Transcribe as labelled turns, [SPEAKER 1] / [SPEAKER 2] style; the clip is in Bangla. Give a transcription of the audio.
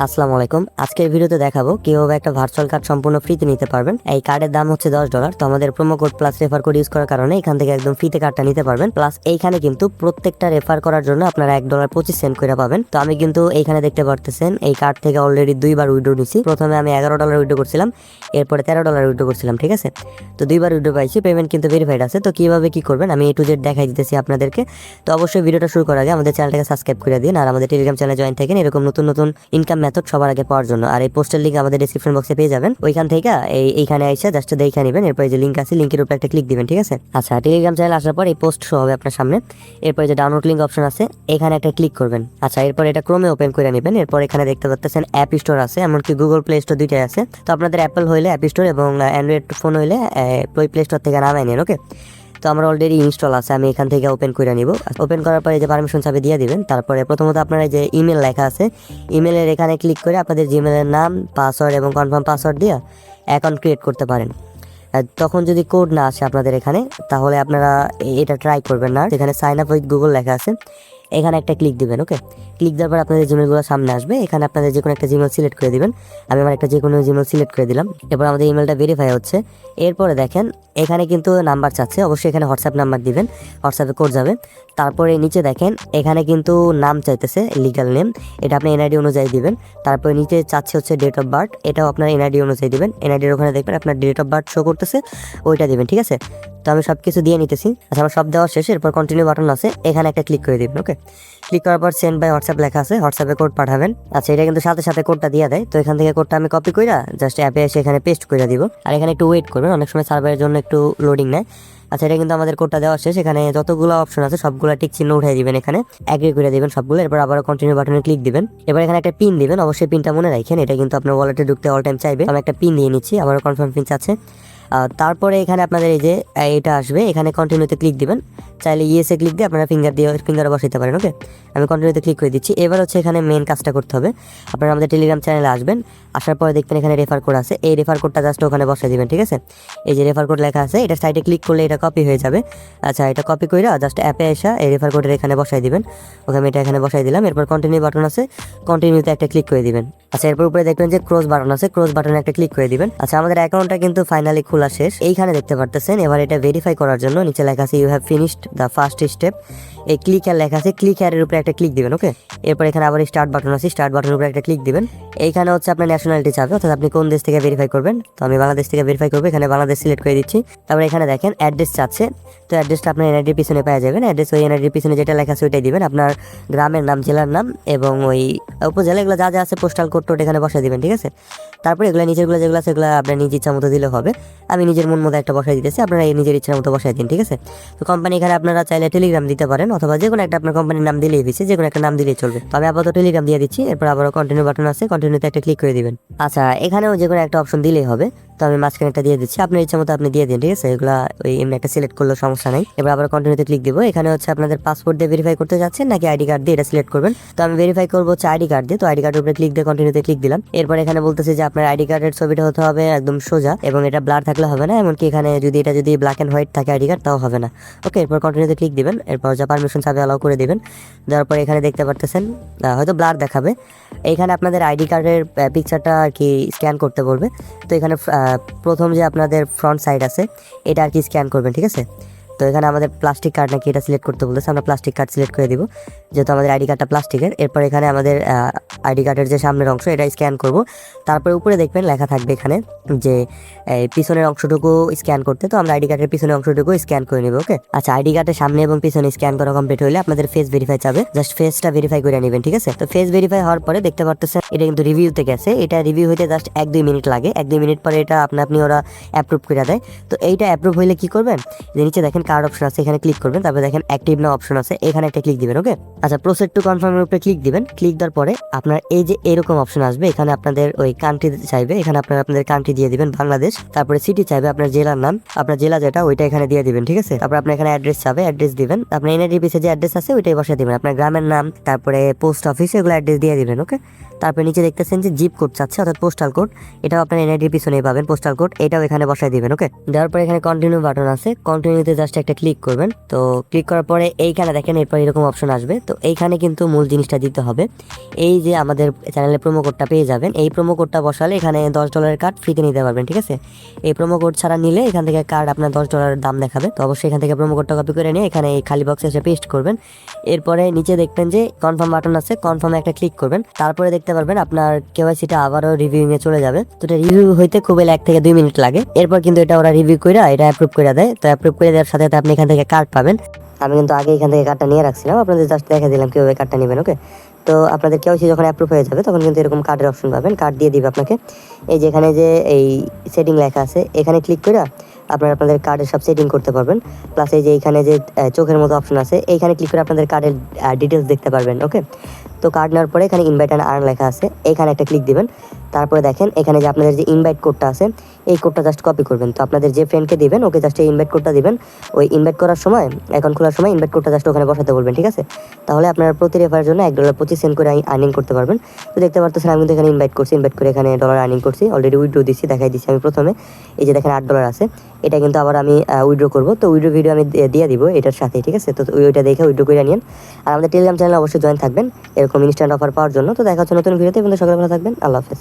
[SPEAKER 1] আসসালামু আলাইকুম। আজকের ভিডিওতে দেখাবো কিভাবে একটা ভার্চুয়াল কার্ড সম্পূর্ণ ফ্রিতে নিতে পারবেন। এই কার্ডের দাম হচ্ছে $10। তো আমাদের promo code plus refer code use করার কারণে এখান থেকে একদম ফ্রিতে কার্ডটা নিতে পারবেন। প্লাস এইখানে কিন্তু প্রত্যেকটা রেফার করার জন্য আপনারা $1.25 করে পাবেন। তো আমি কিন্তু এইখানে দেখতে পারতেছেন এই কার্ড থেকে অলরেডি 2বার উইথড্র নিছি। প্রথমে আমি $11 উইথড্র করছিলাম, এরপরে $13 উইথড্র করছিলাম, ঠিক আছে। তো 2বার উইথড্র পাইছি, পেমেন্ট কিন্তু ভেরিফাইড আছে। তো কিভাবে কি করবেন আমি A to Z দেখাই দিতেছি আপনাদেরকে। তো অবশ্যই ভিডিওটা শুরু করার আগে আমাদের চ্যানেলটাকে সাবস্ক্রাইব করে দিন আর আমাদের টেলিগ্রাম চ্যানেলে জয়েন থাকেন এরকম নতুন নতুন ইনকাম মেথড সবার আগে পাওয়ার জন্য। আর এই পোস্টের লিঙ্ক আমাদের ডেসক্রিপশন বক্সে পেয়ে যাবেন, ওইখান থেকে এইখানে এসে জাস্ট দেখে নেবেন। এরপর যে লিঙ্ক আছে লিঙ্কের উপর একটা ক্লিক দিবেন, ঠিক আছে। আচ্ছা, টেলিগ্রাম চ্যানেল আসার পর এই পোস্ট শো হবে আপনার সামনে। এরপর যে ডাউনলোড লিঙ্ক অপশন আছে এখানে একটা ক্লিক করবেন। আচ্ছা, এরপর এটা ক্রোমে ওপেন করে নেবেন। এরপর এখানে দেখতে পাচ্ছেন অ্যাপ স্টোর আছে, এমনকি গুগল প্লে স্টোর দুইটাই আছে। তো আপনাদের অ্যাপল হইলে অ্যাপ স্টোর এবং অ্যান্ড্রয়েড ফোন হইলে প্লে স্টোর থেকে নামাই নিন, ওকে। তো আমার অলরেডি ইনস্টল আছে, আমি এখান থেকে ওপেন করে নিব। ওপেন করার পরে যে পারমিশন চাবি দিয়ে দিবেন। তারপরে প্রথমত আপনারা যে ইমেল লেখা আছে ইমেলের এখানে ক্লিক করে আপনাদের জিমেলের নাম, পাসওয়ার্ড এবং কনফার্ম পাসওয়ার্ড দিয়ে অ্যাকাউন্ট ক্রিয়েট করতে পারেন। তখন যদি কোড না আসে আপনাদের এখানে তাহলে আপনারা এটা ট্রাই করবেন না। এখানে সাইন আপ উইথ গুগল লেখা আছে, এখানে একটা ক্লিক দিবেন, ওকে। ক্লিক দেওয়ার পর আপনাদের জিমেলগুলো সামনে আসবে। এখানে আপনাদের যে কোনো একটা জিমেল সিলেক্ট করে দিবেন। আমি আমার একটা যে কোনো জিমেল সিলেক্ট করে দিলাম। এরপর আমাদের ইমেলটা ভেরিফাই হচ্ছে। এরপরে দেখেন এখানে কিন্তু নাম্বার চাচ্ছে, অবশ্যই এখানে হোয়াটসঅ্যাপ নাম্বার দিবেন, হোয়াটসঅ্যাপে কোড যাবে। তারপরে নিচে দেখেন এখানে কিন্তু নাম চাইতেছে, লিগ্যাল নেম, এটা আপনি এনআইডি অনুযায়ী দিবেন। তারপরে নিচে চাচ্ছে হচ্ছে ডেট অফ বার্থ, এটাও আপনার এনআইডি অনুযায়ী দিবেন। এনআইডির ওখানে দেখবেন আপনার ডেট অফ বার্থ শো করতেছে, ওইটা দিবেন, ঠিক আছে। তো আমি সব কিছু দিয়ে নিতেছি। আচ্ছা, আমার সব দেওয়া শেষ। এরপর কন্টিনিউ বাটন আছে, এখানে একটা ক্লিক করে দিবেন, ওকে। ক্লিক করার পর সেন্ড বাই হোয়াটসঅ্যাপ লেখা আছে, হোয়াটসঅ্যাপে কোড পাঠাবেন। আচ্ছা, এটা কিন্তু সাথে সাথে কোডটা দিয়ে দেয়। তো এখান থেকে কোডটা আমি কপি করে জাস্ট অ্যাপে এসে এখানে পেস্ট করে দিব। আর এখানে একটু ওয়েট করবেন, অনেক সময় সার্ভারের জন্য একটু লোডিং নেয়। আচ্ছা, এটা কিন্তু আমাদের কোডটা দেওয়া শেষ। এখানে যতগুলো অপশন আছে সবগুলো টিক চিহ্ন উঠিয়ে দিবেন, এখানে এগ্রি করে দিবেন সবগুলো। এরপর আবার কন্টিনিউ বাটনে ক্লিক দিবেন। এবার এখানে একটা পিন দিবেন, অবশ্যই পিনটা মনে রাখেন, এটা কিন্তু আপনার ওয়ালেটে ঢুকতে অল টাইম চাইবে। আমি একটা পিন দিয়ে নিচ্ছি, আবার কনফার্ম পিন আছে। তারপরে এখানে আপনাদের এই যে এটা আসবে, এখানে কন্টিনিউতে ক্লিক দিবেন। চাইলে ইয়েসে ক্লিক দিয়ে আপনারা ফিঙ্গারে বসাইতে পারেন, ওকে। আমি কন্টিনিউতে ক্লিক করে দিচ্ছি। এবার হচ্ছে এখানে মেন কাজটা করতে হবে। আপনারা আমাদের টেলিগ্রাম চ্যানেলে আসবেন, আসার পরে দেখবেন এখানে রেফার কোড আছে, এই রেফার কোডটা জাস্ট ওখানে বসাই দিবেন, ঠিক আছে। এই যে রেফার কোড লেখা আছে এটা সাইডে ক্লিক করলে এটা কপি হয়ে যাবে। আচ্ছা, এটা কপি করে জাস্ট অ্যাপে এসে এই রেফার কোডের এখানে বসাই দিবেন, ওকে। আমি এটা এখানে বসাই দিলাম। এরপর কন্টিনিউ বাটন আছে, কন্টিনিউতে একটা ক্লিক করে দিবেন। আচ্ছা, এরপর উপরে দেখবেন যে ক্রস বাটন আছে, ক্রস বাটনে একটা ক্লিক করে দিবেন। আচ্ছা, আমাদের অ্যাকাউন্টটা কিন্তু ফাইনালি খোলা শেষ, এইখানে দেখতে পারতেছেন। এবার এটা ভেরিফাই করার জন্য নিচে লেখা আছে you have finished the first step. এই ক্লিক হেয়ার লেখা আছে, ক্লিক হেয়ারের উপরে একটা ক্লিক দিবেন, ওকে। এরপর এখানে আবার স্টার্ট বাটন আছে, স্টার্ট বাটনের উপরে একটা ক্লিক দিবেন। এইখানে হচ্ছে আপনার ন্যাশনালিটি চাবে, অর্থাৎ আপনি কোন দেশ থেকে ভেরিফাই করবেন। তো আমি বাংলাদেশ থেকে ভেরিফাই করবো, এখানে বাংলাদেশ সিলেক্ট করে দিচ্ছি। তারপর এখানে দেখেন অ্যাড্রেস চাচ্ছে, তো অ্যাড্রেসটা আপনার এনআইডির পিছনে পেয়ে যাবেন। অ্যাড্রেস ওই এনআইডির পিছনে যেটা লেখা আছে ওইটাই দিবেন, আপনার গ্রামের নাম, জেলার নাম এবং ওই উপজেলা এগুলো যা যা আছে পোস্টাল কোড টোড এখানে বসাই দিবেন, ঠিক আছে। তারপরে এগুলো নিচেরগুলো যেগুলো আছে সেগুলো আপনার নিজ ইচ্ছা মতো দিলে হবে। আমি নিজের মন মতো একটা বসাই দিতেছি, আপনারা এই নিজের ইচ্ছার মতো বসাই দিন, ঠিক আছে। তো কোম্পানি এখানে আপনারা চাইলে টেলিগ্রাম দিতে পারেন, অথবা যে কোনো একটা আপনার কোম্পানির নাম দিলেই বেশি, যে কোনো একটা নাম দিলেই চলবে। তো আমি আপাতত টেলিগ্রাম দিয়ে দিচ্ছি। এরপর আবার কন্টিনিউ বাটন আছে, কন্টিনিউতে একটা ক্লিক করে দিবেন। আচ্ছা, এখানেও যে কোনো একটা অপশন দিলেই হবে। তো আমি মাঝখানে একটা দিয়ে দিচ্ছি, আপনার ইচ্ছা মতো আপনি দিয়ে দিন, ঠিক আছে। এগুলা ওই এমনি একটা সিলেক্ট করলেও সমস্যা নেই। এবার আবার কন্টিনিউতে ক্লিক দিব। এখানে হচ্ছে আপনাদের পাসপোর্ট দিয়ে ভেরিফাই করতে যাচ্ছেন নাকি আইডি কার্ড দিয়ে, এটা সিলেক্ট করবেন। তো আমি ভেরিফাই করবো হচ্ছে আইডি কার্ড দিয়ে। তো আইডি কার্ডের উপরে ক্লিক দিয়ে কন্টিনিউতে ক্লিক দিলাম। এরপর এখানে বলতেছে যে আপনার আইডি কার্ডের ছবিটা হতে হবে একদম সোজা এবং এটা ব্লার থাকলে হবে না, এমনকি এখানে যদি ব্ল্যাক এন্ড হোয়াইট থাকে আইডি কার্ড তাও হবে না, ওকে। এরপর কন্টিনিউতে ক্লিক দিবেন। এরপর যা পারমিশন চাবে অ্যালাউ করে দিবেন। দেওয়ার পর এখানে দেখতে পারতেছেন হয়তো ব্লার দেখাবে। এইখানে আপনাদের আইডি কার্ডের পিকচারটা আর কি স্ক্যান করতে বলবে। তো এখানে প্রথম যে আপনাদের ফ্রন্ট সাইড আছে এটা আর কি স্ক্যান করবেন, ঠিক আছে। তো এখানে আমাদের প্লাস্টিক কার্ড নাকি এটা সিলেক্ট করতে বলতেছে, আমরা প্লাস্টিক কার্ড সিলেক্ট করে দিব যেহেতু আমাদের আইডি কার্ডটা প্লাস্টিকের। এরপর এখানে আমাদের আইডি কার্ডের যে সামনের অংশ এটা স্ক্যান করব। তারপরে উপরে দেখবেন লেখা থাকবে এখানে যে পিছনের অংশটুকু স্ক্যান করতে। তো আমরা আইডি কার্ডের পিছনের অংশটুকু স্ক্যান করে নেব, ওকে। আচ্ছা, আইডি কার্ডের সামনে এবং পিছনে স্ক্যান করা কমপ্লিট হলে আপনাদের ফেস ভেরিফাই চাবে, জাস্ট ফেসটা ভেরিফাই করে নেবেন, ঠিক আছে। তো ফেস ভেরিফাই হওয়ার পরে দেখতে পারতেছেন এটা কিন্তু রিভিউতে গেছে। এটা রিভিউ হইতে জাস্ট 1-2 মিনিট লাগে, 1-2 মিনিট পরে এটা আপনি ওরা অ্যাপ্রুভ করে দেয়। তো এইটা অ্যাপ্রুভ হইলে কি করবেন, যে নিচে দেখেন কার্ড অপশন আছে, এখানে ক্লিক করবেন। তারপরে দেখেন অ্যাক্টিভ নাও অপশন আছে, এখানে একটা ক্লিক দিবেন, ওকে। আচ্ছা, প্রসেড টু কনফার্মের উপরে ক্লিক দিবেন। ক্লিক দেওয়ার পরে আপনার এই যে এরকম অপশন আসবে, এখানে আপনাদের ওই কান্ট্রি চাইবে, এখানে আপনাদের কান্ট্রি দিয়ে দিবেন বাংলাদেশ। তারপরে সিটি চাইবে, আপনার জেলার নাম, আপনার জেলা যেটা ওইটা এখানে দিয়ে দিবেন, ঠিক আছে। তারপর আপনার এখানে অ্যাড্রেস চাবে, অ্যাড্রেস দিবেন। আপনার এনআইডি পিছে যে অ্যাড্রেস আছে ওইটাই বসিয়ে দিবেন, আপনার গ্রামের নাম, তারপরে পোস্ট অফিস, এগুলো অ্যাড্রেস দিয়ে দিবেন, ওকে। তারপরে নিচে দেখতেছেন যে জিপ কোড চাচ্ছে, অর্থাৎ পোস্টাল কোড, এটাও আপনার এনআইডির পিছনেই পাবেন পোস্টাল কোড, এটাও এখানে বসাই দিবেন, ওকে। দেওয়ার পরে এখানে কন্টিনিউ বাটন আছে, কন্টিনিউতে জাস্ট একটা ক্লিক করবেন। তো ক্লিক করার পরে এইখানে দেখেন এরপর এরকম অপশন আসবে। তো এইখানে কিন্তু মূল জিনিসটা দিতে হবে, এই যে আমাদের চ্যানেলের প্রোমো কোডটা পেয়ে যাবেন, এই প্রোমো কোডটা বসালে এখানে $10 কার্ড ফ্রিতে নিতে পারবেন। ঠিক আছে, এই প্রোমো কোড ছাড়া নিলে এখান থেকে কার্ড আপনার $10 দাম দেখাবে। তো অবশ্যই এখান থেকে প্রোমো কোডটা কপি করে নিয়ে এখানে এই খালি বক্সে এসে পেস্ট করবেন। এরপরে নিচে দেখবেন যে কনফার্ম বাটন আছে, কনফার্মে একটা ক্লিক করবেন। তারপরে দেখতে পারবেন আপনার কেওয়াইসিটা আবারও রিভিউইং এ চলে যাবে। তো এটা রিভিউ হইতে খুব 1 থেকে 2 মিনিট লাগে। এরপর কিন্তু এটা ওরা রিভিউ করে এটা অ্যাপ্রুভ করে দেয়। তো অ্যাপ্রুভ করে দেওয়ার সাথে সাথে আপনি এখান থেকে কার্ড পাবেন। আমি কিন্তু আগে এখান থেকে কার্ডটা নিয়ে রাখছিলাম, আপনাদের জাস্ট দেখা দিলাম কীভাবে কার্ডটা নেবেন। ওকে, তো আপনাদের কেওয়াইসি যখন অ্যাপ্রুভ হয়ে যাবে তখন কিন্তু এরকম কার্ডের অপশন পাবেন, কার্ড দিয়ে দিবে আপনাকে। এই যে এখানে যে এই সেটিং লেখা আছে এখানে ক্লিক করে আপনাদের কার্ডের সব সেটিং করতে পারবেন। প্লাস এই যে এইখানে যে চোখের মতো অপশন আছে এইখানে ক্লিক করে আপনাদের কার্ডের ডিটেলস দেখতে পারবেন। ওকে, তো কার্ড নেওয়ার পরে এখানে ইনভাইট অ্যান্ড আর্ন লেখা আছে, এখানে একটা ক্লিক দিবেন। তারপরে দেখেন এখানে যে আপনাদের যে ইনভাইট কোডটা আছে এই কোডটা জাস্ট কপি করবেন। তো আপনাদের যে ফ্রেন্ডকে দিবেন ওকে জাস্ট এই ইনভাইট কোডটা দিবেন। ওই ইনভাইট করার সময় অ্যাকাউন্ট খোলার সময় ইনভাইট কোডটা জাস্ট ওখানে বসাতে বলবেন। ঠিক আছে, তাহলে আপনারা প্রতি রেফারের জন্য $1.25 করে আর্নিং করতে পারবেন। তো দেখতে পারতেছেন আমি কিন্তু এখানে ইনভাইট করছি, ইনভাইট করে এখানে ডলার আর্নিং করছি। অলরেডি উইথড্র দিচ্ছি, দেখাই দিচ্ছি আমি প্রথমে। এই যে দেখেন $8 আছে, এটা কিন্তু আবার আমি উইথড্র করবো। তো উইথড্র ভিডিও আমি দিয়ে দিব এটার সাথে। ঠিক আছে, তো ওইটা দেখে উইথড্র করে নিন। আর আমাদের টেলিগ্রাম চ্যানেলে অবশ্যই জয়েন থাকবেন এরকম ইনস্ট্যান্ট অফার পাওয়ার জন্য। তো দেখা হচ্ছে নতুন ভিডিওতে, কিন্তু সকালে ভালো থাকবেন। আল্লাহ হাফেজ।